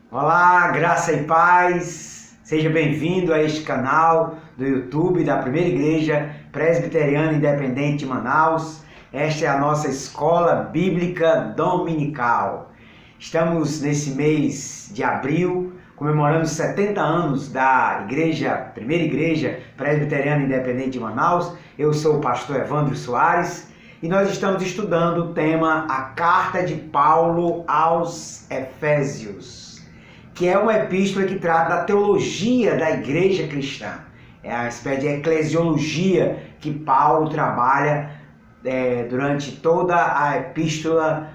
Olá, graça e paz, seja bem-vindo a este canal do YouTube da Primeira Igreja Presbiteriana Independente de Manaus. Esta é a nossa escola bíblica dominical. Estamos nesse mês de abril, comemorando os 70 anos da Primeira Igreja Presbiteriana Independente de Manaus. Eu sou o pastor Evandro Soares e nós estamos estudando o tema A Carta de Paulo aos Efésios, que é uma epístola que trata da teologia da igreja cristã. É a espécie de eclesiologia que Paulo trabalha durante toda a epístola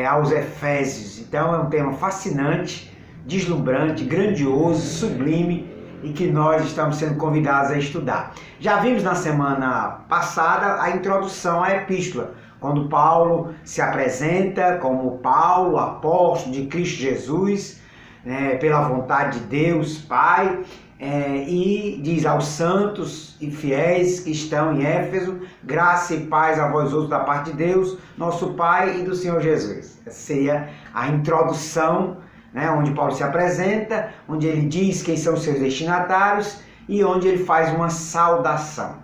aos Efésios. Então é um tema fascinante, deslumbrante, grandioso, sublime e que nós estamos sendo convidados a estudar. Já vimos na semana passada a introdução à epístola, quando Paulo se apresenta como Paulo, apóstolo de Cristo Jesus, pela vontade de Deus Pai, e diz aos santos e fiéis que estão em Éfeso: graça e paz a vós outros da parte de Deus, nosso Pai, e do Senhor Jesus. Essa seria a introdução, onde Paulo se apresenta, onde ele diz quem são os seus destinatários e onde ele faz uma saudação.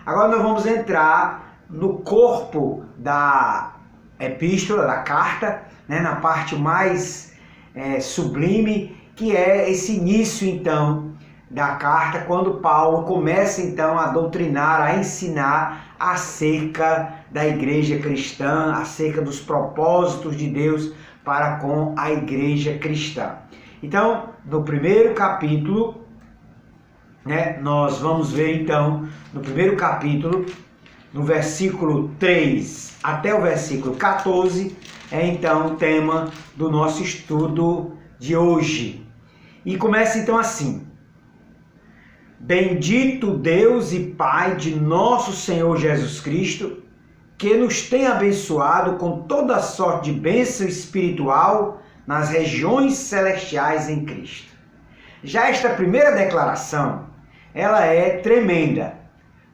Agora nós vamos entrar no corpo da epístola, da carta, na parte mais sublime, que é esse início então da carta, quando Paulo começa então a doutrinar, a ensinar acerca da igreja cristã, acerca dos propósitos de Deus para com a igreja cristã. Então, no primeiro capítulo, nós vamos ver então, no primeiro capítulo, no versículo 3 até o versículo 14, é então o tema do nosso estudo de hoje. E começa então assim: Bendito Deus e Pai de nosso Senhor Jesus Cristo, que nos tem abençoado com toda sorte de bênção espiritual nas regiões celestiais em Cristo. Já esta primeira declaração, ela é tremenda,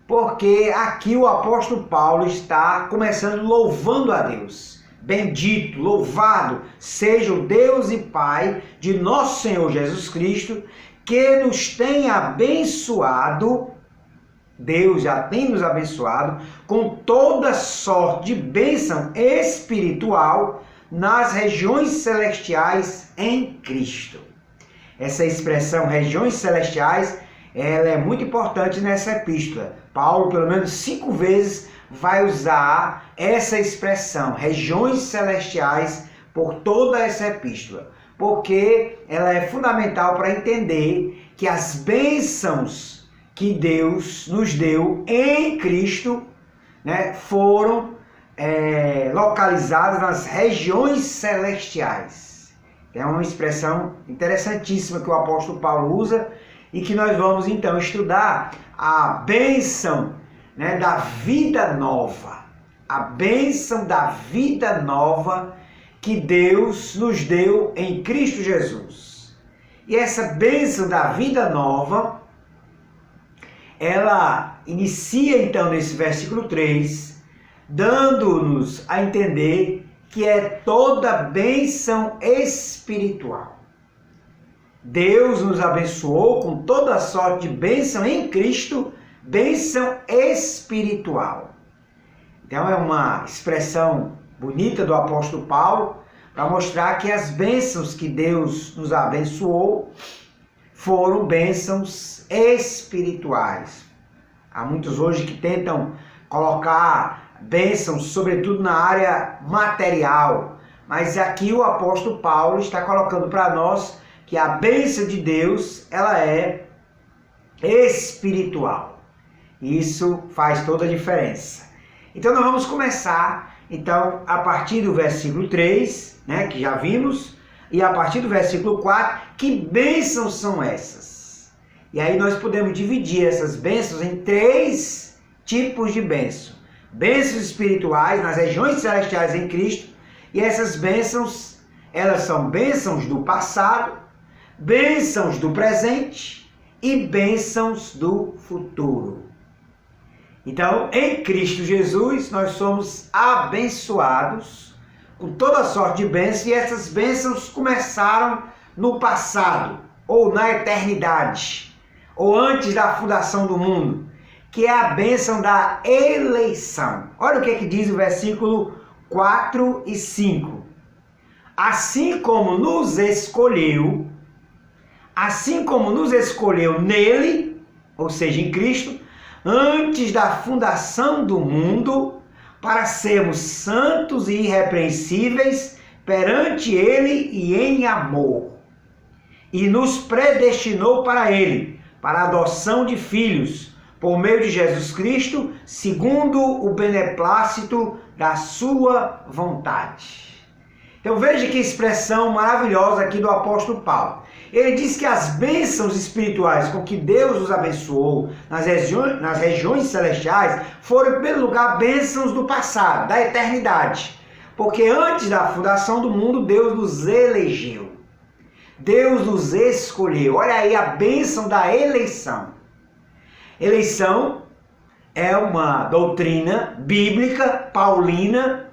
porque aqui o apóstolo Paulo está começando louvando a Deus. Bendito, louvado seja o Deus e Pai de nosso Senhor Jesus Cristo, que nos tem abençoado. Deus já tem nos abençoado com toda sorte de bênção espiritual nas regiões celestiais em Cristo. Essa expressão regiões celestiais, ela é muito importante nessa epístola. Paulo, pelo menos 5 vezes, vai usar essa expressão, regiões celestiais, por toda essa epístola, porque ela é fundamental para entender que as bênçãos que Deus nos deu em Cristo, foram localizadas nas regiões celestiais. É uma expressão interessantíssima que o apóstolo Paulo usa e que nós vamos então estudar a bênção da vida nova. A bênção da vida nova que Deus nos deu em Cristo Jesus. E essa bênção da vida nova, ela inicia então nesse versículo 3, dando-nos a entender que é toda bênção espiritual. Deus nos abençoou com toda sorte de bênção em Cristo, bênção espiritual. Então é uma expressão bonita do apóstolo Paulo para mostrar que as bênçãos que Deus nos abençoou foram bênçãos espirituais. Há muitos hoje que tentam colocar bênçãos, sobretudo na área material, mas aqui o apóstolo Paulo está colocando para nós que a bênção de Deus, ela é espiritual. Isso faz toda a diferença. Então nós vamos começar então a partir do versículo 3, que já vimos, e a partir do versículo 4, que bênçãos são essas? E aí nós podemos dividir essas bênçãos em 3 tipos de bênção. Bênçãos espirituais nas regiões celestiais em Cristo, e essas bênçãos, elas são bênçãos do passado, bênçãos do presente e bênçãos do futuro. Então, em Cristo Jesus, nós somos abençoados com toda sorte de bênçãos, e essas bênçãos começaram no passado, ou na eternidade, ou antes da fundação do mundo, que é a bênção da eleição. Olha o que diz o versículo 4 e 5. Assim como nos escolheu nele, ou seja, em Cristo, antes da fundação do mundo, para sermos santos e irrepreensíveis perante ele e em amor. E nos predestinou para ele, para a adoção de filhos, por meio de Jesus Cristo, segundo o beneplácito da sua vontade. Então veja que expressão maravilhosa aqui do apóstolo Paulo. Ele diz que as bênçãos espirituais com que Deus nos abençoou nas regiões celestiais foram, em primeiro lugar, bênçãos do passado, da eternidade. Porque antes da fundação do mundo, Deus nos elegeu. Deus nos escolheu. Olha aí a bênção da eleição. Eleição é uma doutrina bíblica, paulina,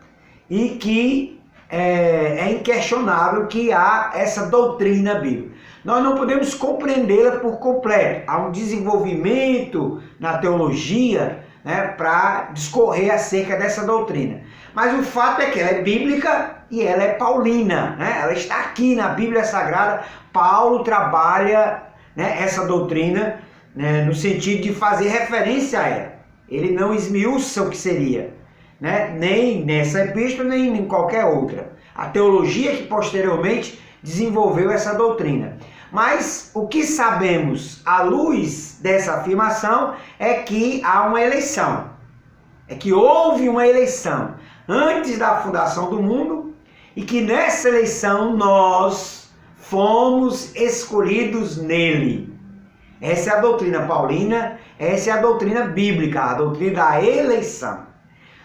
e que é inquestionável que há essa doutrina bíblica. Nós não podemos compreendê-la por completo. Há um desenvolvimento na teologia, né, para discorrer acerca dessa doutrina. Mas o fato é que ela é bíblica e ela é paulina, né? Ela está aqui na Bíblia Sagrada. Paulo trabalha, né, essa doutrina, né, no sentido de fazer referência a ela. Ele não esmiuça o que seria, né, nem nessa epístola, nem em qualquer outra. A teologia que posteriormente desenvolveu essa doutrina. Mas o que sabemos à luz dessa afirmação é que há uma eleição. É que houve uma eleição antes da fundação do mundo e que nessa eleição nós fomos escolhidos nele. Essa é a doutrina paulina, essa é a doutrina bíblica, a doutrina da eleição,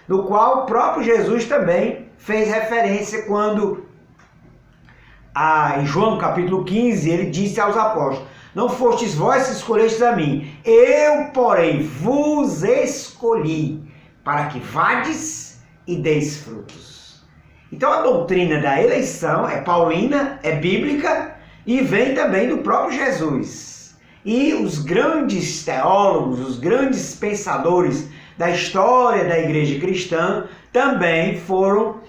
no qual o próprio Jesus também fez referência quando, em João capítulo 15, ele disse aos apóstolos: não fostes vós que escolhestes a mim, eu, porém, vos escolhi, para que vades e deis frutos. Então a doutrina da eleição é paulina, é bíblica e vem também do próprio Jesus. E os grandes teólogos, os grandes pensadores da história da igreja cristã também foram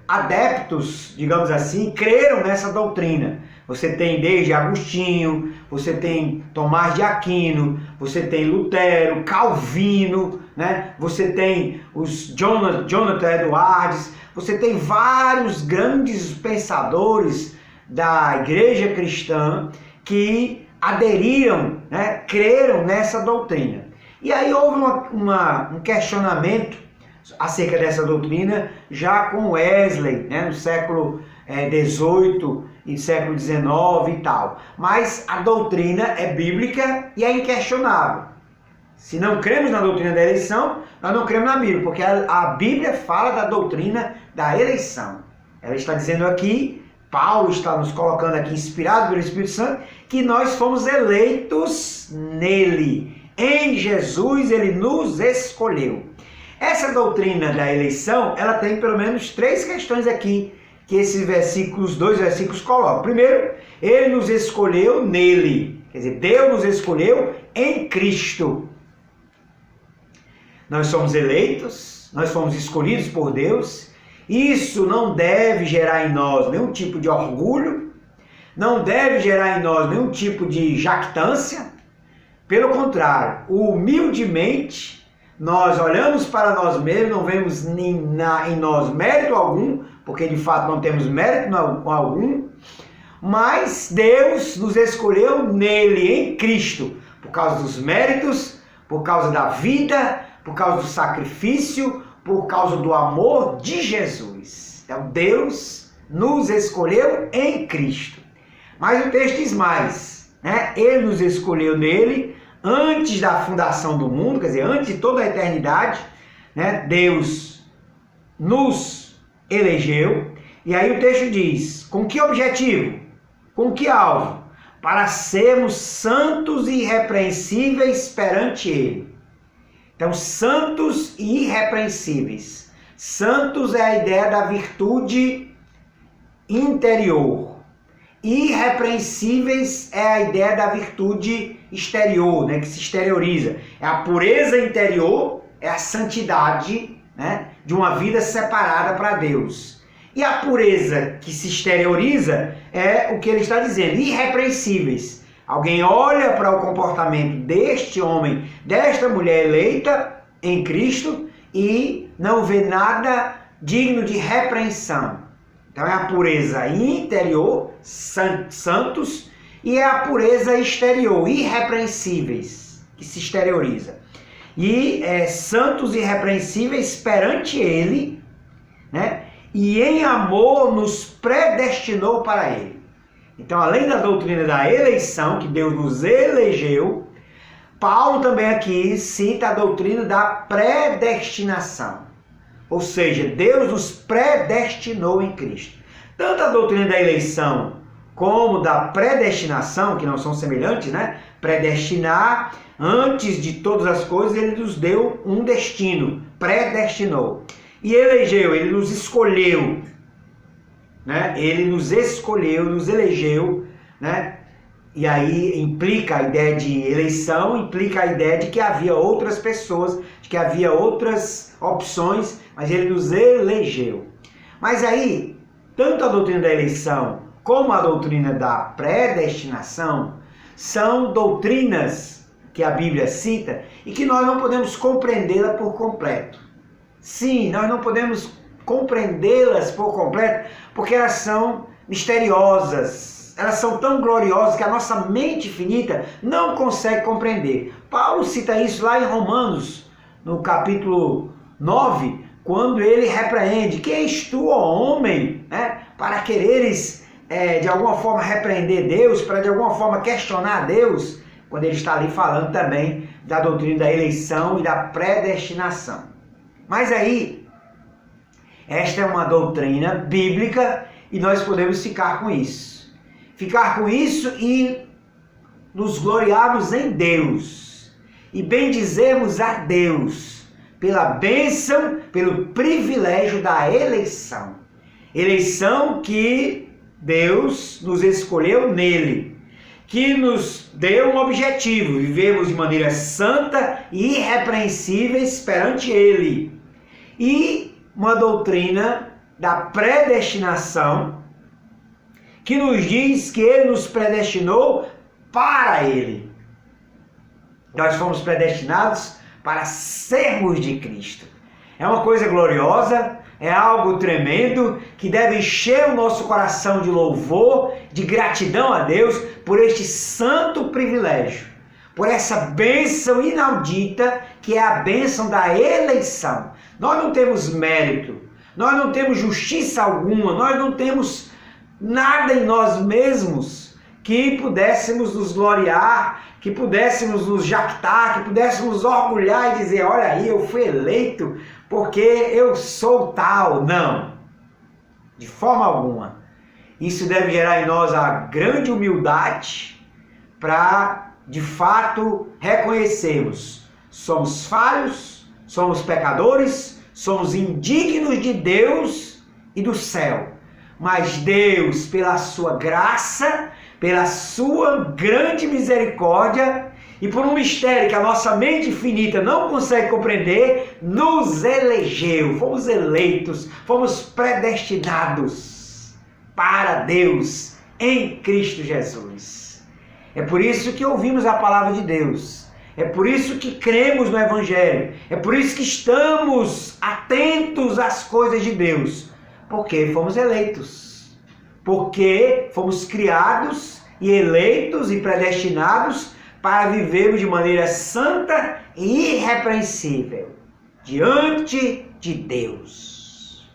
adeptos, digamos assim, creram nessa doutrina. Você tem desde Agostinho, você tem Tomás de Aquino, você tem Lutero, Calvino, né? Você tem os Jonathan Edwards, você tem vários grandes pensadores da igreja cristã que aderiram, né, creram nessa doutrina. E aí houve um questionamento acerca dessa doutrina já com Wesley, né, no século XVIII e século XIX e tal. Mas a doutrina é bíblica e é inquestionável. Se não cremos na doutrina da eleição, nós não cremos na Bíblia, porque a Bíblia fala da doutrina da eleição. Ela está dizendo aqui, Paulo está nos colocando aqui, inspirado pelo Espírito Santo, que nós fomos eleitos nele. Em Jesus ele nos escolheu. Essa doutrina da eleição, ela tem pelo menos 3 questões aqui, que esses dois versículos colocam. Primeiro, ele nos escolheu nele. Quer dizer, Deus nos escolheu em Cristo. Nós somos eleitos, nós fomos escolhidos por Deus. Isso não deve gerar em nós nenhum tipo de orgulho, não deve gerar em nós nenhum tipo de jactância. Pelo contrário, humildemente, nós olhamos para nós mesmos, não vemos em nós mérito algum, porque de fato não temos mérito algum, mas Deus nos escolheu nele, em Cristo, por causa dos méritos, por causa da vida, por causa do sacrifício, por causa do amor de Jesus. Então Deus nos escolheu em Cristo. Mas o texto diz mais, né? Ele nos escolheu nele antes da fundação do mundo, quer dizer, antes de toda a eternidade, né? Deus nos elegeu. E aí o texto diz, com que objetivo? Com que alvo? Para sermos santos e irrepreensíveis perante Ele. Então, santos e irrepreensíveis. Santos é a ideia da virtude interior. Irrepreensíveis é a ideia da virtude exterior, né, que se exterioriza. É a pureza interior, é a santidade, né, de uma vida separada para Deus. E a pureza que se exterioriza é o que ele está dizendo, irrepreensíveis. Alguém olha para o comportamento deste homem, desta mulher eleita em Cristo e não vê nada digno de repreensão. Então é a pureza interior, santos, e é a pureza exterior, irrepreensíveis, que se exterioriza. E santos e irrepreensíveis perante Ele, né? E em amor nos predestinou para Ele. Então, além da doutrina da eleição, que Deus nos elegeu, Paulo também aqui cita a doutrina da predestinação. Ou seja, Deus nos predestinou em Cristo. Tanto a doutrina da eleição como da predestinação, que não são semelhantes, né? Predestinar, antes de todas as coisas, Ele nos deu um destino, predestinou. E elegeu, Ele nos escolheu, né? Ele nos escolheu, nos elegeu, né? E aí implica a ideia de eleição, implica a ideia de que havia outras pessoas, de que havia outras opções, mas Ele nos elegeu. Mas aí, tanto a doutrina da eleição como a doutrina da predestinação são doutrinas que a Bíblia cita e que nós não podemos compreendê-la por completo. Sim, nós não podemos compreendê-las por completo porque elas são misteriosas. Elas são tão gloriosas que a nossa mente finita não consegue compreender. Paulo cita isso lá em Romanos, no capítulo 9, quando ele repreende: "Que és tu, ó homem, né, para quereres de alguma forma repreender Deus, para de alguma forma questionar Deus", quando ele está ali falando também da doutrina da eleição e da predestinação. Mas aí, esta é uma doutrina bíblica e nós podemos ficar com isso. Ficar com isso e nos gloriarmos em Deus e bendizermos a Deus pela bênção, pelo privilégio da eleição. Eleição que Deus nos escolheu nele, que nos deu um objetivo: vivermos de maneira santa e irrepreensíveis perante Ele. E uma doutrina da predestinação, que nos diz que Ele nos predestinou para Ele. Nós fomos predestinados para sermos de Cristo. É uma coisa gloriosa, é algo tremendo, que deve encher o nosso coração de louvor, de gratidão a Deus por este santo privilégio, por essa bênção inaudita que é a bênção da eleição. Nós não temos mérito, nós não temos justiça alguma, nós não temos nada em nós mesmos que pudéssemos nos gloriar, que pudéssemos nos jactar, que pudéssemos orgulhar e dizer: olha aí, eu fui eleito porque eu sou tal. Não, de forma alguma. Isso deve gerar em nós a grande humildade para, de fato, reconhecermos: somos falhos, somos pecadores, somos indignos de Deus e do céu. Mas Deus, pela sua graça, pela sua grande misericórdia e por um mistério que a nossa mente finita não consegue compreender, nos elegeu, fomos eleitos, fomos predestinados para Deus em Cristo Jesus. É por isso que ouvimos a palavra de Deus, é por isso que cremos no Evangelho, é por isso que estamos atentos às coisas de Deus. Porque fomos eleitos, porque fomos criados e eleitos e predestinados para vivermos de maneira santa e irrepreensível diante de Deus.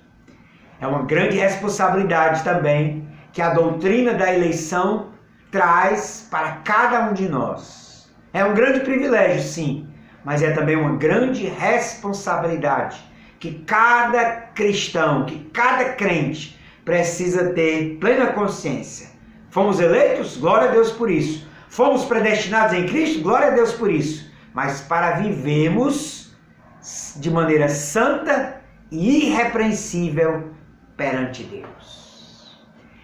É uma grande responsabilidade também que a doutrina da eleição traz para cada um de nós. É um grande privilégio, sim, mas é também uma grande responsabilidade que cada cristão, que cada crente precisa ter plena consciência. Fomos eleitos? Glória a Deus por isso. Fomos predestinados em Cristo? Glória a Deus por isso. Mas para vivermos de maneira santa e irrepreensível perante Deus.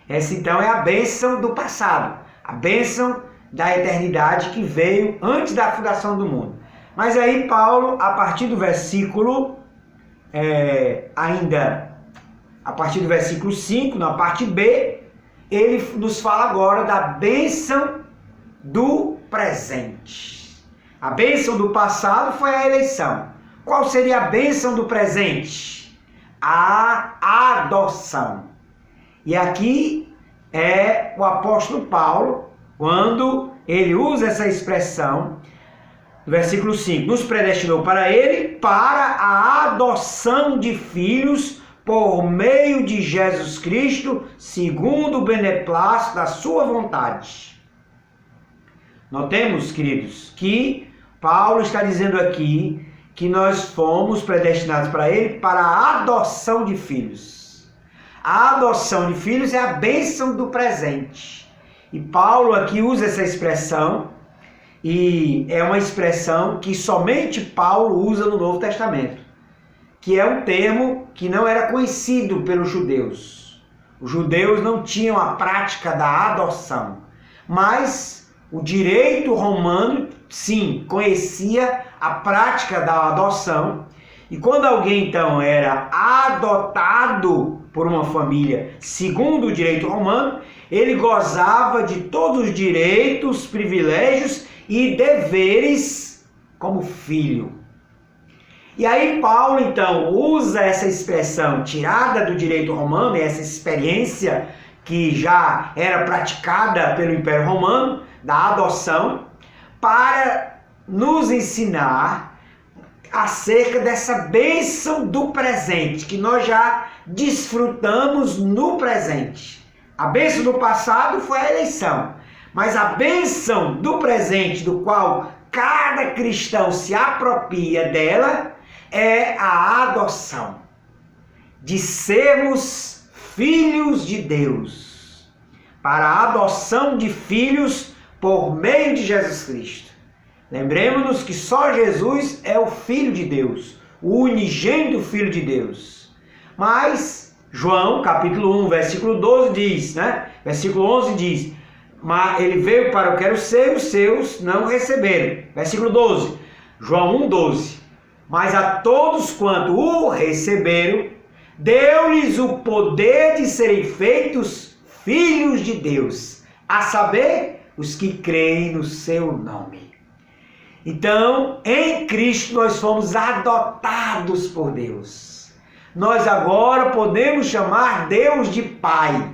Essa então é a bênção do passado, a bênção da eternidade que veio antes da fundação do mundo. Mas aí Paulo, a partir do versículo, a partir do versículo 5, na parte B, ele nos fala agora da bênção do presente. A bênção do passado foi a eleição. Qual seria a bênção do presente? A adoção. E aqui é o apóstolo Paulo, quando ele usa essa expressão, no versículo 5, nos predestinou para ele, para a adoção de filhos por meio de Jesus Cristo, segundo o beneplácito da sua vontade. Notemos, queridos, que Paulo está dizendo aqui que nós fomos predestinados para ele para a adoção de filhos. A adoção de filhos é a bênção do presente. E Paulo aqui usa essa expressão, e é uma expressão que somente Paulo usa no Novo Testamento, que é um termo que não era conhecido pelos judeus. Os judeus não tinham a prática da adoção, mas o direito romano, sim, conhecia a prática da adoção. E quando alguém então era adotado por uma família segundo o direito romano, ele gozava de todos os direitos, privilégios e deveres como filho. E aí Paulo então usa essa expressão tirada do direito romano, essa experiência que já era praticada pelo Império Romano, da adoção, para nos ensinar acerca dessa bênção do presente, que nós já desfrutamos no presente. A bênção do passado foi a eleição, mas a bênção do presente, do qual cada cristão se apropria dela, é a adoção, de sermos filhos de Deus, para a adoção de filhos por meio de Jesus Cristo. Lembremos-nos que só Jesus é o Filho de Deus, o unigênito Filho de Deus. Mas João, capítulo 1, versículo 12 diz, Versículo 11 diz, mas ele veio para o que era o seu, os seus não receberam. Versículo 12, João 1, 12. Mas a todos quanto o receberam, deu-lhes o poder de serem feitos filhos de Deus, a saber, os que creem no seu nome. Então, em Cristo nós fomos adotados por Deus. Nós agora podemos chamar Deus de Pai.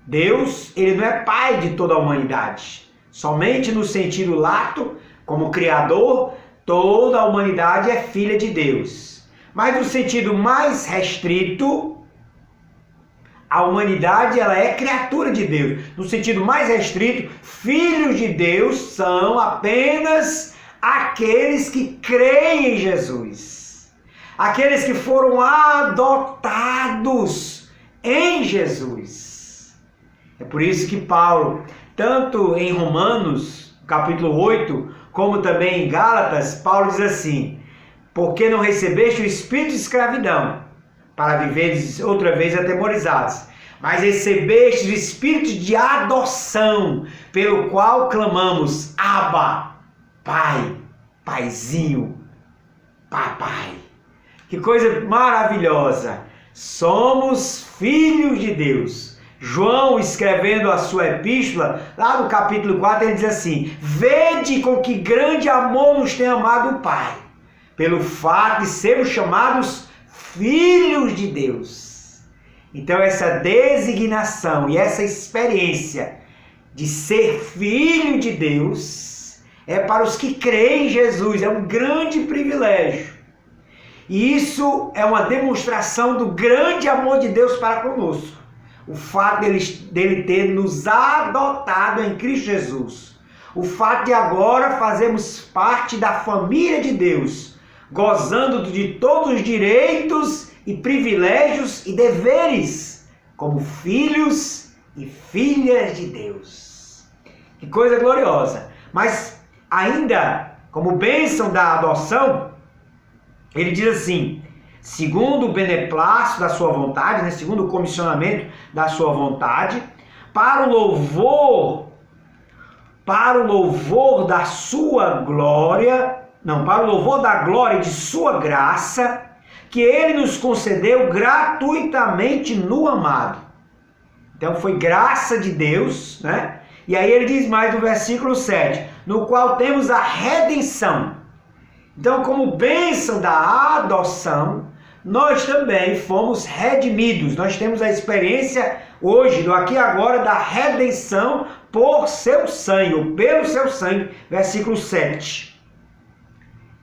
Deus, ele não é Pai de toda a humanidade. Somente no sentido lato, como Criador, toda a humanidade é filha de Deus. Mas no sentido mais restrito, a humanidade ela é criatura de Deus. No sentido mais restrito, filhos de Deus são apenas aqueles que creem em Jesus. Aqueles que foram adotados em Jesus. É por isso que Paulo, tanto em Romanos, capítulo 8, como também em Gálatas, Paulo diz assim: porque não recebeste o espírito de escravidão, para viveres outra vez atemorizados, mas recebeste o espírito de adoção, pelo qual clamamos, Abba, Pai, Paizinho, Papai. Que coisa maravilhosa! Somos filhos de Deus. João, escrevendo a sua epístola, lá no capítulo 4, ele diz assim: vede com que grande amor nos tem amado o Pai, pelo fato de sermos chamados filhos de Deus. Então essa designação e essa experiência de ser filho de Deus é para os que creem em Jesus, é um grande privilégio. E isso é uma demonstração do grande amor de Deus para conosco. O fato dele ter nos adotado em Cristo Jesus. O fato de agora fazermos parte da família de Deus, gozando de todos os direitos e privilégios e deveres, como filhos e filhas de Deus. Que coisa gloriosa! Mas ainda, como bênção da adoção, ele diz assim, segundo o beneplácito da sua vontade, né? Segundo o comissionamento da sua vontade, para o louvor da sua glória, não, para o louvor da glória de sua graça, que ele nos concedeu gratuitamente no amado. Então foi graça de Deus, né? E aí ele diz mais no versículo 7, no qual temos a redenção. Então, como bênção da adoção, nós também fomos redimidos. Nós temos a experiência hoje, do aqui e agora, da redenção por seu sangue, ou pelo seu sangue, versículo 7.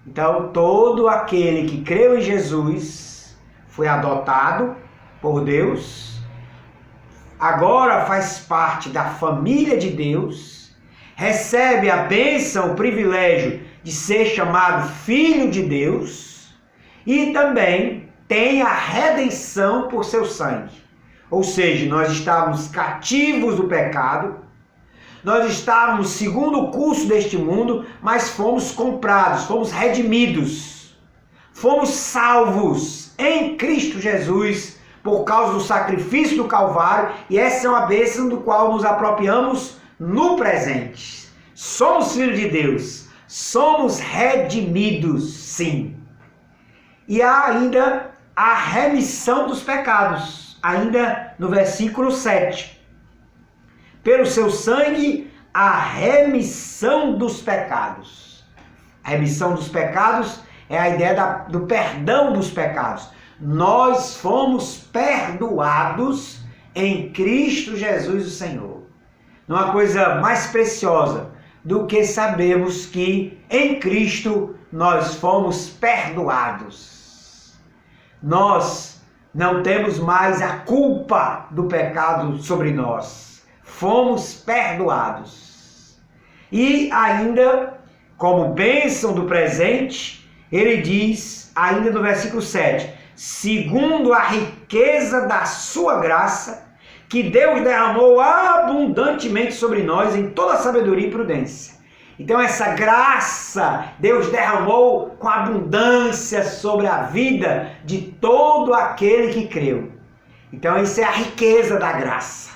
Então, todo aquele que creu em Jesus foi adotado por Deus, agora faz parte da família de Deus, recebe a bênção, o privilégio de ser chamado filho de Deus e também tem a redenção por seu sangue. Ou seja, nós estávamos cativos do pecado, nós estávamos segundo o curso deste mundo, mas fomos comprados, fomos redimidos, fomos salvos em Cristo Jesus por causa do sacrifício do Calvário, e essa é uma bênção do qual nos apropriamos no presente. Somos filhos de Deus, somos redimidos, sim. E há ainda a remissão dos pecados, ainda no versículo 7. Pelo seu sangue, a remissão dos pecados. A remissão dos pecados é a ideia do perdão dos pecados. Nós fomos perdoados em Cristo Jesus o Senhor. Não há coisa mais preciosa do que sabermos que em Cristo nós fomos perdoados. Nós não temos mais a culpa do pecado sobre nós. Fomos perdoados. E ainda, como bênção do presente, ele diz, ainda no versículo 7, segundo a riqueza da sua graça, que Deus derramou abundantemente sobre nós em toda sabedoria e prudência. Então essa graça Deus derramou com abundância sobre a vida de todo aquele que creu. Então isso é a riqueza da graça.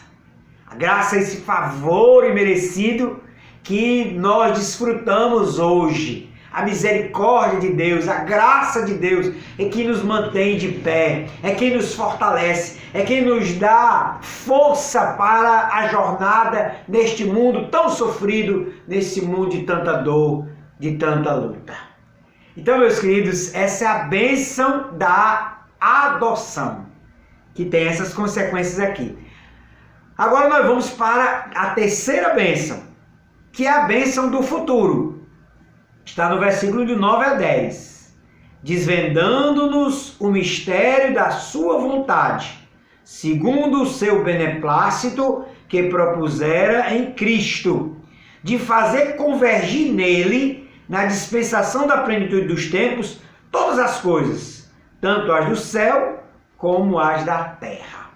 A graça é esse favor imerecido que nós desfrutamos hoje. A misericórdia de Deus, a graça de Deus é que nos mantém de pé, é quem nos fortalece, é quem nos dá força para a jornada neste mundo tão sofrido, nesse mundo de tanta dor, de tanta luta. Então, meus queridos, essa é a bênção da adoção, que tem essas consequências aqui. Agora nós vamos para a terceira bênção, que é a bênção do futuro. Está no versículo de 9 a 10. Desvendando-nos o mistério da sua vontade, segundo o seu beneplácito que propusera em Cristo, de fazer convergir nele, na dispensação da plenitude dos tempos, todas as coisas, tanto as do céu como as da terra.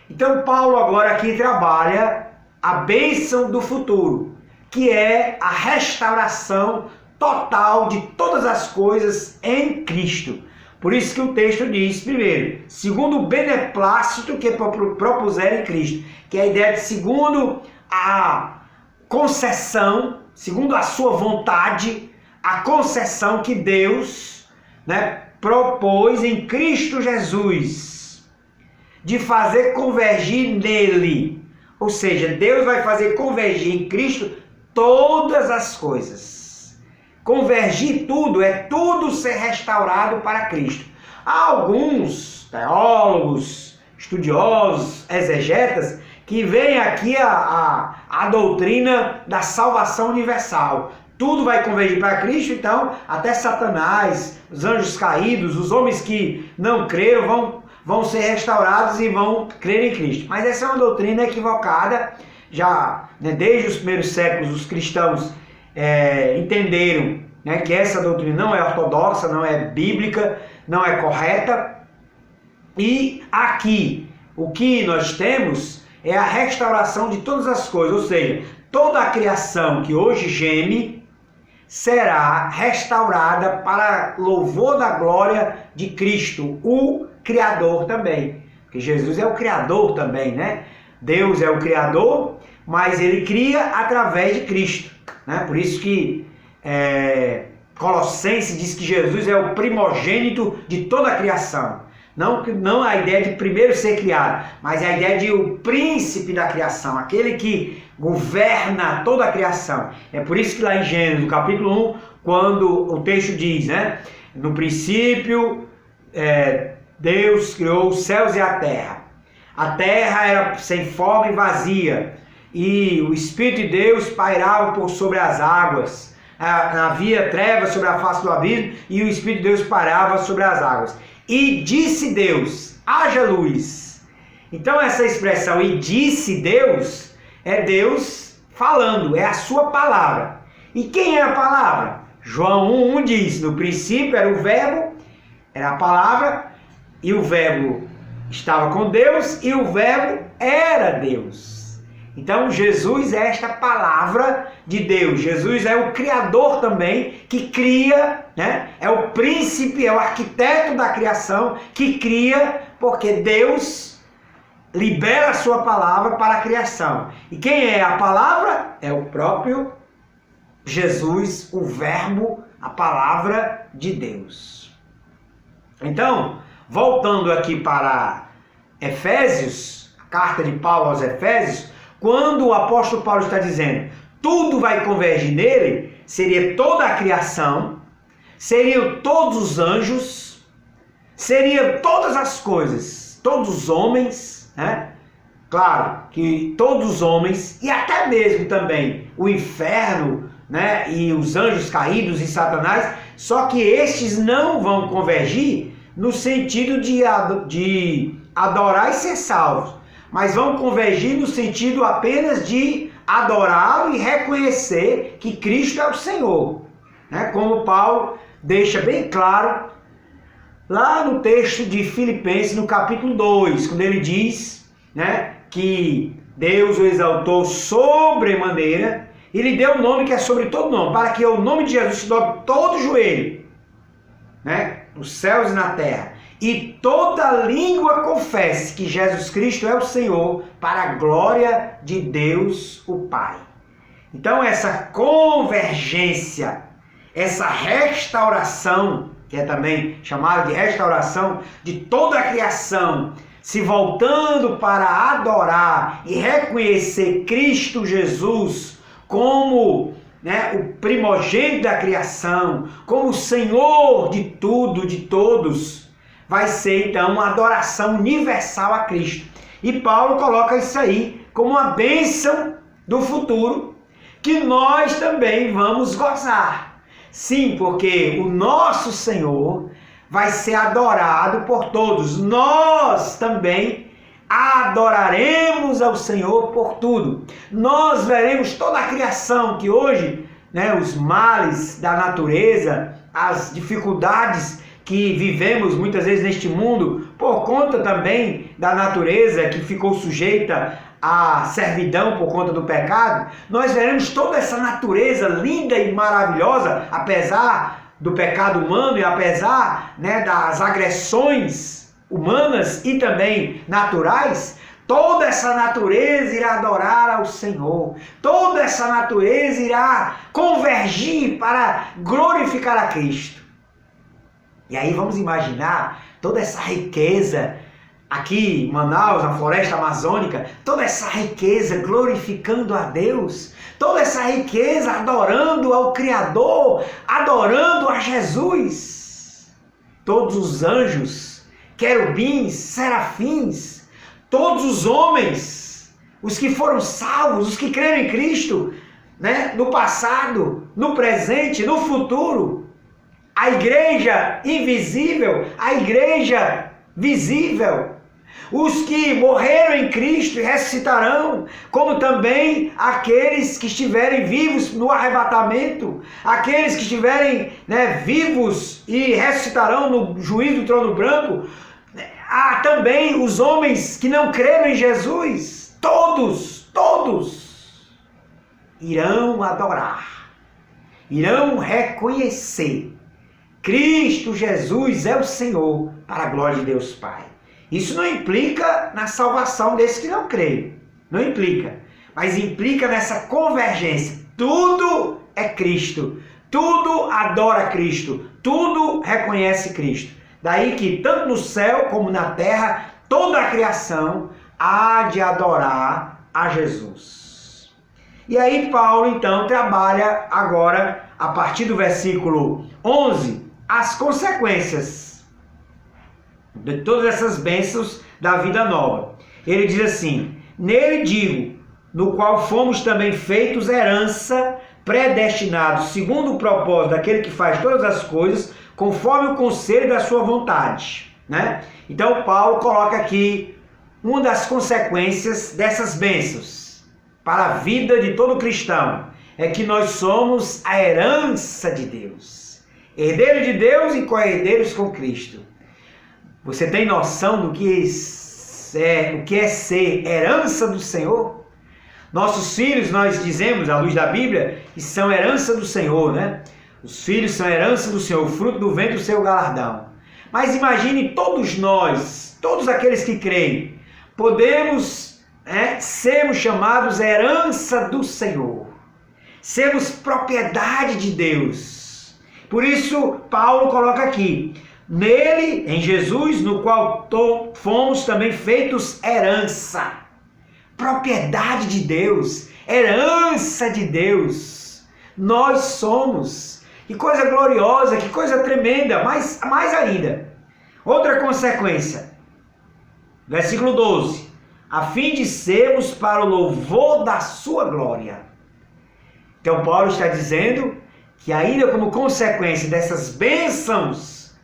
Então Paulo agora aqui trabalha a bênção do futuro, que é a restauração total de todas as coisas em Cristo. Por isso que o texto diz, primeiro, segundo o beneplácito que propuseram em Cristo, que é a ideia de segundo a concessão, segundo a sua vontade, a concessão que Deus, propôs em Cristo Jesus, de fazer convergir nele. Ou seja, Deus vai fazer convergir em Cristo todas as coisas. Convergir tudo, é tudo ser restaurado para Cristo. Há alguns teólogos, estudiosos, exegetas, que veem aqui a doutrina da salvação universal. Tudo vai convergir para Cristo, então até Satanás, os anjos caídos, os homens que não creram vão ser restaurados e vão crer em Cristo. Mas essa é uma doutrina equivocada. Já desde os primeiros séculos os cristãos entenderam que essa doutrina não é ortodoxa, não é bíblica, não é correta. E aqui o que nós temos é a restauração de todas as coisas, ou seja, toda a criação que hoje geme será restaurada para louvor da glória de Cristo, o Criador também. Porque Jesus é o Criador também, né? Deus é o Criador, mas Ele cria através de Cristo, né? Por isso que Colossenses diz que Jesus é o primogênito de toda a criação. Não a ideia de primeiro ser criado, mas a ideia de o príncipe da criação, aquele que governa toda a criação. É por isso que lá em Gênesis, no capítulo 1, quando o texto diz, né? No princípio, Deus criou os céus e a terra. A terra era sem forma e vazia, e o Espírito de Deus pairava por sobre as águas. Havia trevas sobre a face do abismo, e o Espírito de Deus pairava sobre as águas. E disse Deus, haja luz. Então essa expressão, e disse Deus, é Deus falando, é a sua palavra. E quem é a palavra? João 1,1 diz, no princípio era o verbo, era a palavra, e o verbo estava com Deus, e o verbo era Deus. Então Jesus é esta palavra de Deus. Jesus é o Criador também, que cria, né? É o príncipe, é o arquiteto da criação, que cria, porque Deus libera a sua palavra para a criação. E quem é a palavra? É o próprio Jesus, o verbo, a palavra de Deus. Então, voltando aqui para Efésios, a carta de Paulo aos Efésios, quando o apóstolo Paulo está dizendo tudo vai convergir nele, seria toda a criação, seriam todos os anjos, seriam todas as coisas, todos os homens, né? Claro que todos os homens, e até mesmo também o inferno, né? E os anjos caídos e Satanás, só que estes não vão convergir no sentido de adorar e ser salvos, mas vão convergir no sentido apenas de adorá-lo e reconhecer que Cristo é o Senhor, né? Como Paulo deixa bem claro lá no texto de Filipenses, no capítulo 2, quando ele diz, né, que Deus o exaltou sobremaneira e lhe deu o nome que é sobre todo nome, para que o nome de Jesus se dobre todo o joelho, né, nos céus e na terra, e toda língua confesse que Jesus Cristo é o Senhor, para a glória de Deus o Pai. Então essa convergência, essa restauração, que é também chamada de restauração de toda a criação, se voltando para adorar e reconhecer Cristo Jesus como, né, o primogênito da criação, como o Senhor de tudo, de todos, vai ser então uma adoração universal a Cristo. E Paulo coloca isso aí como uma bênção do futuro, que nós também vamos gozar. Sim, porque o nosso Senhor vai ser adorado por todos. Nós também adoraremos ao Senhor por tudo. Nós veremos toda a criação que hoje, né, os males da natureza, as dificuldades que vivemos muitas vezes neste mundo, por conta também da natureza que ficou sujeita à servidão por conta do pecado, nós veremos toda essa natureza linda e maravilhosa, apesar do pecado humano e apesar, né, das agressões humanas e também naturais. Toda essa natureza irá adorar ao Senhor. Toda essa natureza irá convergir para glorificar a Cristo. E aí vamos imaginar toda essa riqueza aqui em Manaus, na floresta amazônica, toda essa riqueza glorificando a Deus, toda essa riqueza adorando ao Criador, adorando a Jesus. Todos os anjos, querubins, serafins, todos os homens, os que foram salvos, os que creram em Cristo, né, no passado, no presente, no futuro, a igreja invisível, a igreja visível, os que morreram em Cristo e ressuscitarão, como também aqueles que estiverem vivos no arrebatamento, aqueles que estiverem, né, vivos e ressuscitarão no juízo do trono branco. Há também os homens que não creram em Jesus, todos irão adorar. irão reconhecer: Cristo Jesus é o Senhor, para a glória de Deus Pai. Isso não implica na salvação desses que não creem. Não implica. Mas implica nessa convergência. Tudo é Cristo. Tudo adora Cristo. Tudo reconhece Cristo. Daí que tanto no céu como na terra, toda a criação há de adorar a Jesus. E aí Paulo então trabalha agora, a partir do versículo 11, as consequências de todas essas bênçãos da vida nova. Ele diz assim: nele digo, no qual fomos também feitos herança, predestinados segundo o propósito daquele que faz todas as coisas, conforme o conselho da sua vontade. Né? Então Paulo coloca aqui uma das consequências dessas bênçãos para a vida de todo cristão, é que nós somos a herança de Deus, herdeiro de Deus e co-herdeiros com Cristo. Você tem noção do que é ser herança do Senhor? Nossos filhos, nós dizemos, à luz da Bíblia, que são herança do Senhor, né? Os filhos são herança do Senhor, fruto do ventre do seu galardão. Mas imagine todos nós, todos aqueles que creem, podemos sermos chamados herança do Senhor, sermos propriedade de Deus. Por isso, Paulo coloca aqui: nele, em Jesus, no qual fomos também feitos herança, propriedade de Deus, herança de Deus. Nós somos. Que coisa gloriosa, que coisa tremenda, mas mais ainda. Outra consequência, versículo 12: a fim de sermos para o louvor da sua glória. Então Paulo está dizendo que ainda como consequência dessas bênçãos,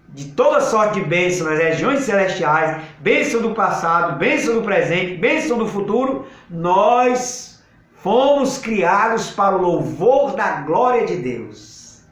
de toda sorte de bênção nas regiões celestiais, bênção do passado, bênção do presente, bênção do futuro, nós fomos criados para o louvor da glória de Deus.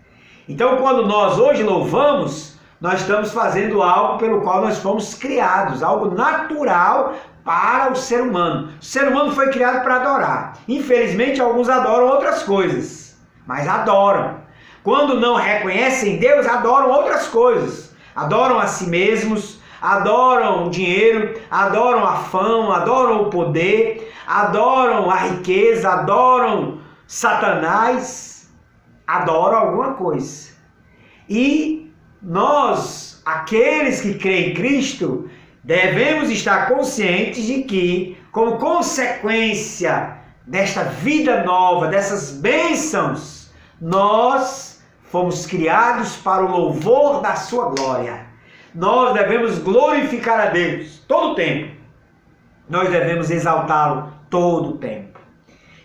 Então, quando nós hoje louvamos, nós estamos fazendo algo pelo qual nós fomos criados, algo natural para o ser humano. O ser humano foi criado para adorar. Infelizmente, alguns adoram outras coisas, mas adoram. Quando não reconhecem Deus, adoram outras coisas. Adoram a si mesmos, adoram o dinheiro, adoram a fama, adoram o poder, adoram a riqueza, adoram Satanás, adoram alguma coisa. E nós, aqueles que creem em Cristo, devemos estar conscientes de que, como consequência desta vida nova, dessas bênçãos, nós fomos criados para o louvor da sua glória. Nós devemos glorificar a Deus todo o tempo. Nós devemos exaltá-lo todo o tempo.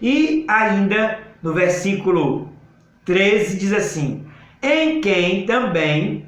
E ainda no versículo 13 diz assim: em quem também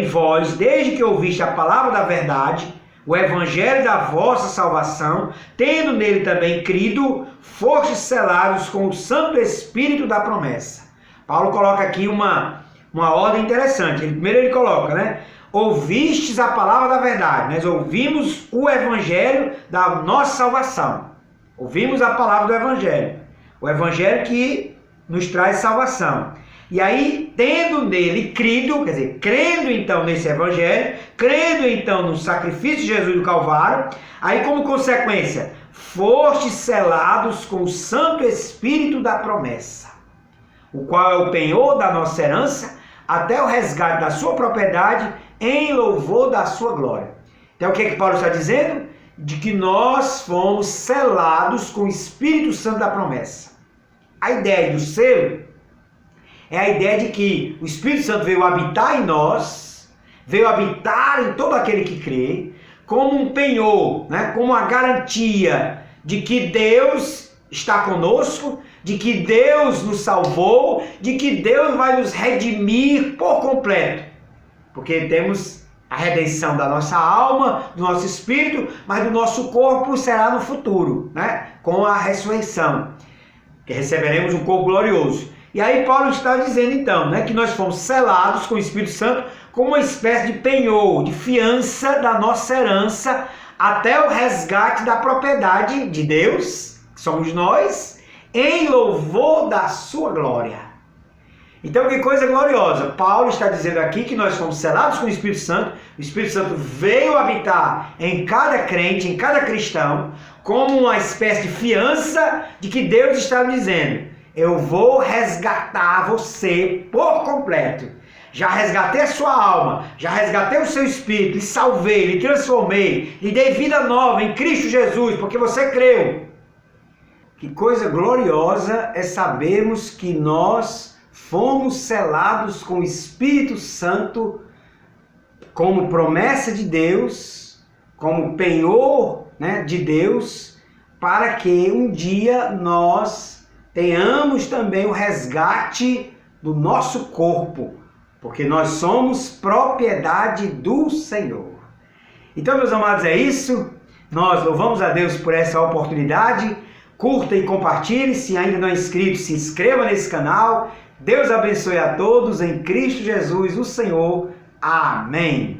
vós, desde que ouviste a palavra da verdade, o evangelho da vossa salvação, tendo nele também crido, fostes selados com o Santo Espírito da promessa. Paulo coloca aqui uma ordem interessante. Primeiro ele coloca, né? Ouvistes a palavra da verdade. Nós ouvimos o evangelho da nossa salvação. Ouvimos a palavra do evangelho. O evangelho que nos traz salvação. E aí, tendo nele crido, quer dizer, crendo então nesse evangelho, crendo então no sacrifício de Jesus do Calvário, aí como consequência, fostes selados com o Santo Espírito da promessa, o qual é o penhor da nossa herança, até o resgate da sua propriedade, em louvor da sua glória. Então o que Paulo está dizendo? De que nós fomos selados com o Espírito Santo da promessa. A ideia do selo é a ideia de que o Espírito Santo veio habitar em nós, veio habitar em todo aquele que crê, como um penhor, né? Como uma garantia de que Deus está conosco, de que Deus nos salvou, de que Deus vai nos redimir por completo. Porque temos a redenção da nossa alma, do nosso espírito, mas do nosso corpo será no futuro, né? Com a ressurreição, que receberemos um corpo glorioso. E aí Paulo está dizendo então, né, que nós fomos selados com o Espírito Santo como uma espécie de penhor, de fiança da nossa herança, até o resgate da propriedade de Deus, que somos nós, em louvor da sua glória. Então, que coisa gloriosa. Paulo está dizendo aqui que nós fomos selados com o Espírito Santo. O Espírito Santo veio habitar em cada crente, em cada cristão, como uma espécie de fiança de que Deus está dizendo: eu vou resgatar você por completo. Já resgatei a sua alma, já resgatei o seu espírito, lhe salvei, lhe transformei, lhe dei vida nova em Cristo Jesus, porque você creu. Que coisa gloriosa é sabermos que nós fomos selados com o Espírito Santo como promessa de Deus, como penhor, de Deus, para que um dia nós tenhamos também o resgate do nosso corpo, porque nós somos propriedade do Senhor. Então, meus amados, é isso. Nós louvamos a Deus por essa oportunidade. Curta e compartilhe. Se ainda não é inscrito, se inscreva nesse canal. Deus abençoe a todos em Cristo Jesus, o Senhor. Amém.